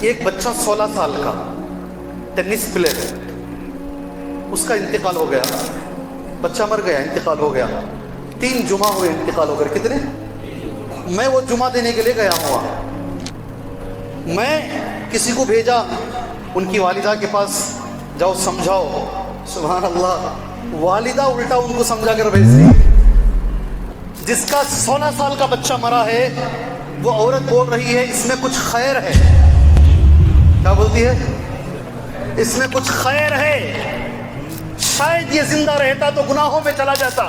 ایک بچہ 16 سال کا ٹینس پلیئر، اس کا انتقال ہو گیا، بچہ مر گیا، انتقال ہو گیا، 3 جمعہ ہوئے انتقال ہو کر۔ کتنے؟ میں وہ جمعہ دینے کے لیے گیا ہوا، میں کسی کو بھیجا ان کی والدہ کے پاس، جاؤ سمجھاؤ۔ سبحان اللہ، والدہ الٹا ان کو سمجھا کر بھیج دی۔ جس کا 16 سال کا بچہ مرا ہے، وہ عورت بول رہی ہے اس میں کچھ خیر ہے۔ کیا بولتی ہے؟ اس میں کچھ خیر ہے، شاید یہ زندہ رہتا تو گناہوں میں چلا جاتا،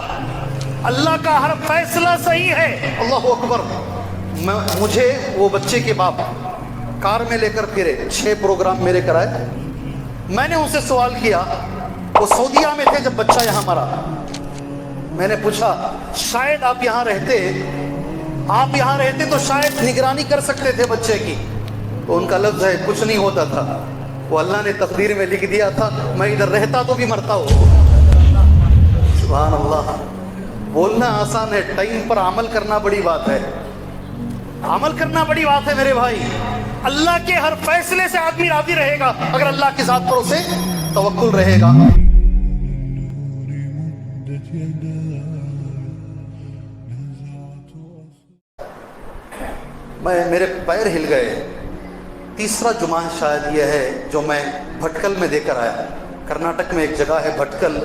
اللہ کا ہر فیصلہ صحیح ہے۔ اللہ اکبر۔ مجھے وہ بچے کے باپ کار میں لے کر پھرے، 6 پروگرام میرے کرائے۔ میں نے ان سے سوال کیا، وہ سعودیہ میں تھے جب بچہ یہاں مرا، میں نے پوچھا شاید آپ یہاں رہتے تو شاید نگرانی کر سکتے تھے بچے کی، تو ان کا لفظ ہے کچھ نہیں ہوتا تھا، وہ اللہ نے تقدیر میں لکھ دیا تھا، میں ادھر رہتا تو بھی مرتا ہوں۔ سبحان اللہ۔ بولنا آسان ہے، ٹائم پر عمل کرنا بڑی بات ہے، عمل کرنا بڑی بات ہے میرے بھائی۔ اللہ کے ہر فیصلے سے آدمی راضی رہے گا اگر اللہ کی ذات پر اسے توکل رہے گا۔ میرے پیر ہل گئے۔ تیسرا جمعہ شاید یہ ہے جو میں بھٹکل میں دے کر آیا، کرناٹک میں ایک جگہ ہے بھٹکل،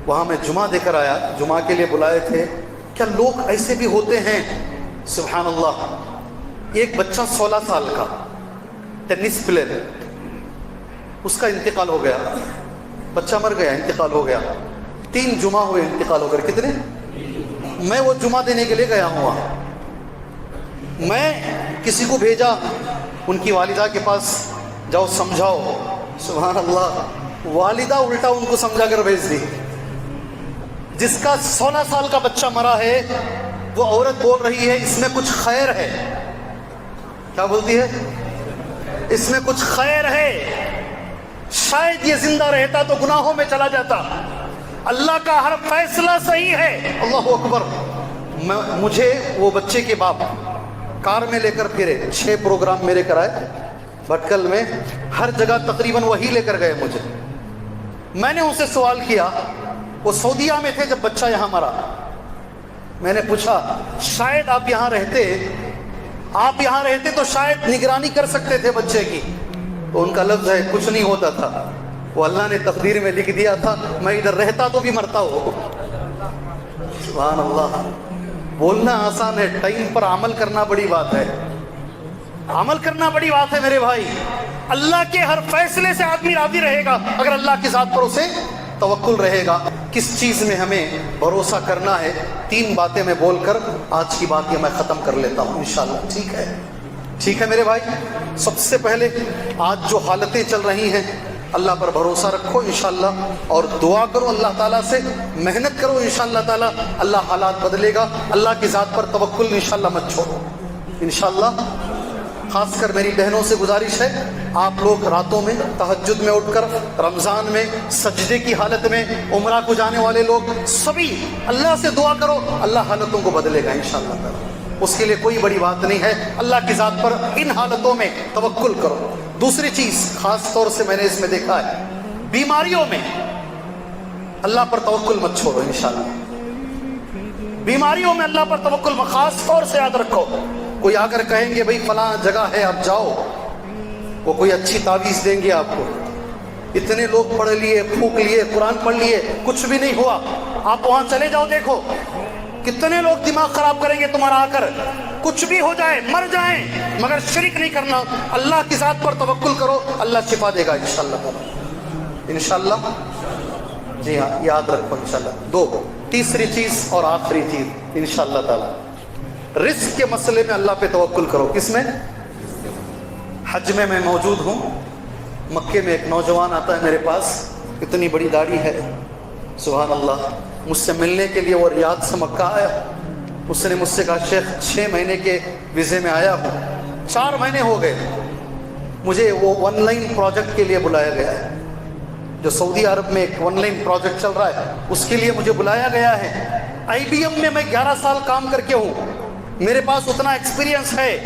وہاں میں جمعہ دے کر آیا، جمعہ کے لیے بلائے تھے۔ کیا لوگ ایسے بھی ہوتے ہیں؟ سبحان اللہ۔ ایک بچہ 16 سال کا ٹینس پلیئر، اس کا انتقال ہو گیا، بچہ مر گیا، انتقال ہو گیا، 3 جمعہ ہوئے انتقال ہو کر۔ کتنے؟ میں وہ جمعہ دینے کے لیے گیا ہوا، میں کسی کو بھیجا ان کی والدہ کے پاس، جاؤ سمجھاؤ۔ سبحان اللہ، والدہ الٹا ان کو سمجھا کر بھیج دی۔ جس کا 16 سال کا بچہ مرا ہے، وہ عورت بول رہی ہے اس میں کچھ خیر ہے۔ کیا بولتی ہے؟ اس میں کچھ خیر ہے، شاید یہ زندہ رہتا تو گناہوں میں چلا جاتا، اللہ کا ہر فیصلہ صحیح ہے۔ اللہ اکبر۔ مجھے وہ بچے کے باپ کار میں لے کر پھرے، 6 پروگرام میرے کرائے بھٹکل میں، ہر جگہ تقریباً وہی لے کر گئے مجھے۔ میں نے ان سے سوال کیا، وہ سعودیہ میں تھے جب بچہ یہاں مرا، میں نے پوچھا شاید آپ یہاں رہتے تو شاید نگرانی کر سکتے تھے بچے کی، تو ان کا لفظ ہے کچھ نہیں ہوتا تھا، وہ اللہ نے تقدیر میں لکھ دیا تھا، میں ادھر رہتا تو بھی مرتا ہوں۔ سبحان اللہ۔ بولنا آسان ہے، ٹائم پر عمل کرنا بڑی بات ہے، عمل کرنا بڑی بات ہے میرے بھائی۔ اللہ کے ہر فیصلے سے آدمی راضی رہے گا اگر اللہ کی ذات پر اسے توکل رہے گا۔ کس چیز میں ہمیں بھروسہ کرنا ہے، 3 باتیں میں بول کر آج کی بات یہ میں ختم کر لیتا ہوں انشاءاللہ۔ ٹھیک ہے میرے بھائی؟ سب سے پہلے آج جو حالتیں چل رہی ہیں، اللہ پر بھروسہ رکھو انشاءاللہ، اور دعا کرو اللہ تعالیٰ سے، محنت کرو انشاءاللہ تعالیٰ، اللہ حالات بدلے گا۔ اللہ کی ذات پر توکل انشاءاللہ مت چھوڑو انشاءاللہ۔ خاص کر میری بہنوں سے گزارش ہے، آپ لوگ راتوں میں تہجد میں اٹھ کر، رمضان میں سجدے کی حالت میں، عمرہ کو جانے والے لوگ سبھی اللہ سے دعا کرو، اللہ حالتوں کو بدلے گا انشاءاللہ تعالیٰ۔ اس کے لیے کوئی بڑی بات نہیں ہے، اللہ کی ذات پر ان حالتوں میں توکل کرو۔ دوسری چیز خاص طور سے میں نے اس میں دیکھا ہے، بیماریوں میں اللہ پر توکل مت چھوڑو انشاءاللہ۔ بیماریوں میں اللہ پر توکل خاص طور سے یاد رکھو۔ کوئی آ کر کہیں گے بھئی فلاں جگہ ہے آپ جاؤ، وہ کوئی اچھی تعویذ دیں گے آپ کو، اتنے لوگ پڑھ لیے، پھونک لیے، قرآن پڑھ لیے، کچھ بھی نہیں ہوا، آپ وہاں چلے جاؤ، دیکھو کتنے لوگ دماغ خراب کریں گے تمہارا آ کر، کچھ بھی ہو جائے، مر جائیں، مگر شرک نہیں کرنا، اللہ کی ذات پر توکل کرو، اللہ شفا دے گا انشاءاللہ انشاءاللہ۔ جی ہاں، یاد رکھو انشاءاللہ۔ تیسری چیز اور آخری چیز انشاءاللہ تعالی، رزق کے مسئلے میں اللہ پہ توکل کرو۔ کس میں؟ حج میں میں موجود ہوں، مکے میں ایک نوجوان آتا ہے میرے پاس، اتنی بڑی داڑھی ہے، سبحان اللہ، مجھ سے ملنے کے لیے، وہ ریاض سے مکہ آیا، اس نے مجھ سے کہا شیخ 6 مہینے کے ویزے میں آیا ہوں، 4 مہینے ہو گئے، مجھے وہ آن لائن پروجیکٹ کے لیے بلایا گیا ہے، جو سعودی عرب میں ایک آن لائن پروجیکٹ چل رہا ہے، اس کے لیے مجھے بلایا گیا ہے۔ IBM میں میں 11 سال کام کر کے ہوں، میرے پاس اتنا ایکسپیرینس ہے،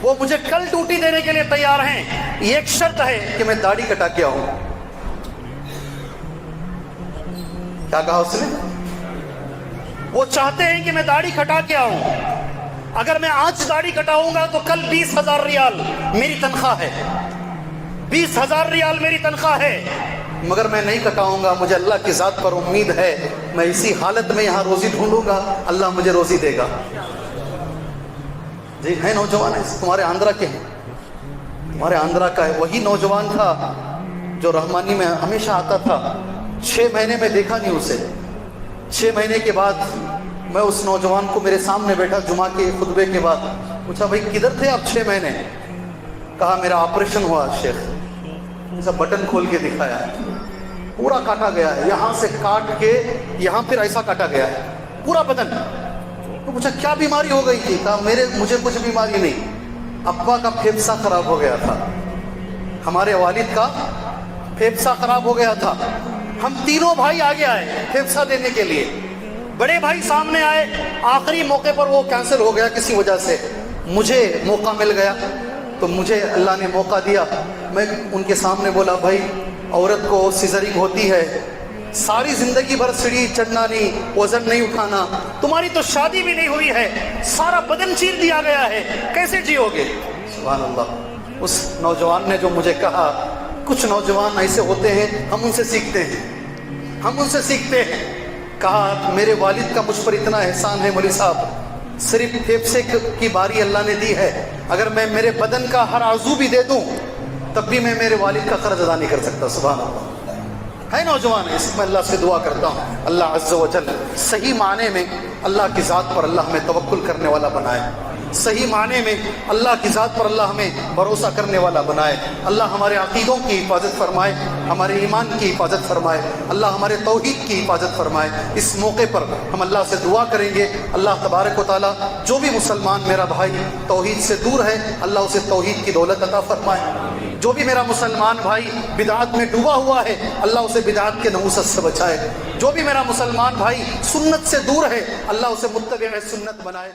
وہ مجھے کل ڈیوٹی دینے کے لیے تیار ہیں، یہ ایک شرط ہے کہ میں داڑھی کٹا کے آؤں۔ کیا کہا اس نے؟ وہ چاہتے ہیں کہ میں داڑھی کٹا کے آؤں، اگر میں آج داڑھی کٹاؤں گا تو کل 20,000 ریال میری تنخواہ ہے، 20,000 ریال میری تنخواہ ہے، مگر میں نہیں کٹاؤں گا، مجھے اللہ کی ذات پر امید ہے، میں اسی حالت میں یہاں روزی ڈھونڈوں گا، اللہ مجھے روزی دے گا۔ جی ہے نوجوان، تمہارے آندھرا کے ہیں، تمہارے آندھرا کا ہے، وہی نوجوان تھا جو رحمانی میں ہمیشہ آتا تھا۔ 6 مہینے میں دیکھا نہیں اسے، 6 مہینے کے بعد میں اس نوجوان کو میرے سامنے بیٹھا جمعہ کے خطبے کے بعد پوچھا بھائی کدھر تھے آپ 6 مہینے؟ کہا میرا آپریشن ہوا شیخ، ایسا بٹن کھول کے دکھایا ہے، پورا کاٹا گیا ہے، یہاں سے کاٹ کے یہاں پھر ایسا کاٹا گیا ہے پورا بدن۔ تو پوچھا کیا بیماری ہو گئی تھی؟ کہا مجھے کچھ بیماری نہیں، ابا کا پھیپھڑا خراب ہو گیا تھا، ہمارے والد کا پھیپھڑا خراب ہو گیا تھا، ہم تینوں بھائی آگے آئے پھیپھڑا دینے کے لیے، بڑے بھائی سامنے آئے، آخری موقع پر وہ کینسل ہو گیا کسی وجہ سے، مجھے موقع مل گیا تو مجھے اللہ نے موقع دیا، میں ان کے سامنے بولا بھائی عورت کو سیزرنگ ہوتی ہے، ساری زندگی بھر سیڑھی چڑھنا نہیں، وزن نہیں اٹھانا، تمہاری تو شادی بھی نہیں ہوئی ہے، سارا بدن چیر دیا گیا ہے، کیسے جیو گے؟ سبحان اللہ۔ اس نوجوان نے جو مجھے کہا، کچھ نوجوان ایسے ہوتے ہیں، ہم ان سے سیکھتے ہیں، ہم ان سے سیکھتے ہیں۔ کہا میرے والد کا مجھ پر اتنا احسان ہے مولوی صاحب، صرف پھیپھڑے کی باری اللہ نے دی ہے، اگر میں میرے بدن کا ہر عضو بھی دے دوں تب بھی میں میرے والد کا قرض ادا نہیں کر سکتا۔ سبحان اللہ۔ ہے نوجوان، اس میں اللہ سے دعا کرتا ہوں اللہ عز و جل صحیح معنی میں اللہ کی ذات پر اللہ ہمیں توکل کرنے والا بنائے، صحیح معنی میں اللہ کی ذات پر اللہ ہمیں بھروسہ کرنے والا بنائے، اللہ ہمارے عقیدوں کی حفاظت فرمائے، ہمارے ایمان کی حفاظت فرمائے، اللہ ہمارے توحید کی حفاظت فرمائے۔ اس موقع پر ہم اللہ سے دعا کریں گے، اللہ تبارک و تعالیٰ جو بھی مسلمان میرا بھائی توحید سے دور ہے اللہ اسے توحید کی دولت عطا فرمائے، جو بھی میرا مسلمان بھائی بدعات میں ڈوبا ہوا ہے اللہ اسے بدعات کے نحوست سے بچائے، جو بھی میرا مسلمان بھائی سنت سے دور ہے اللہ اسے متبع سنت بنائے۔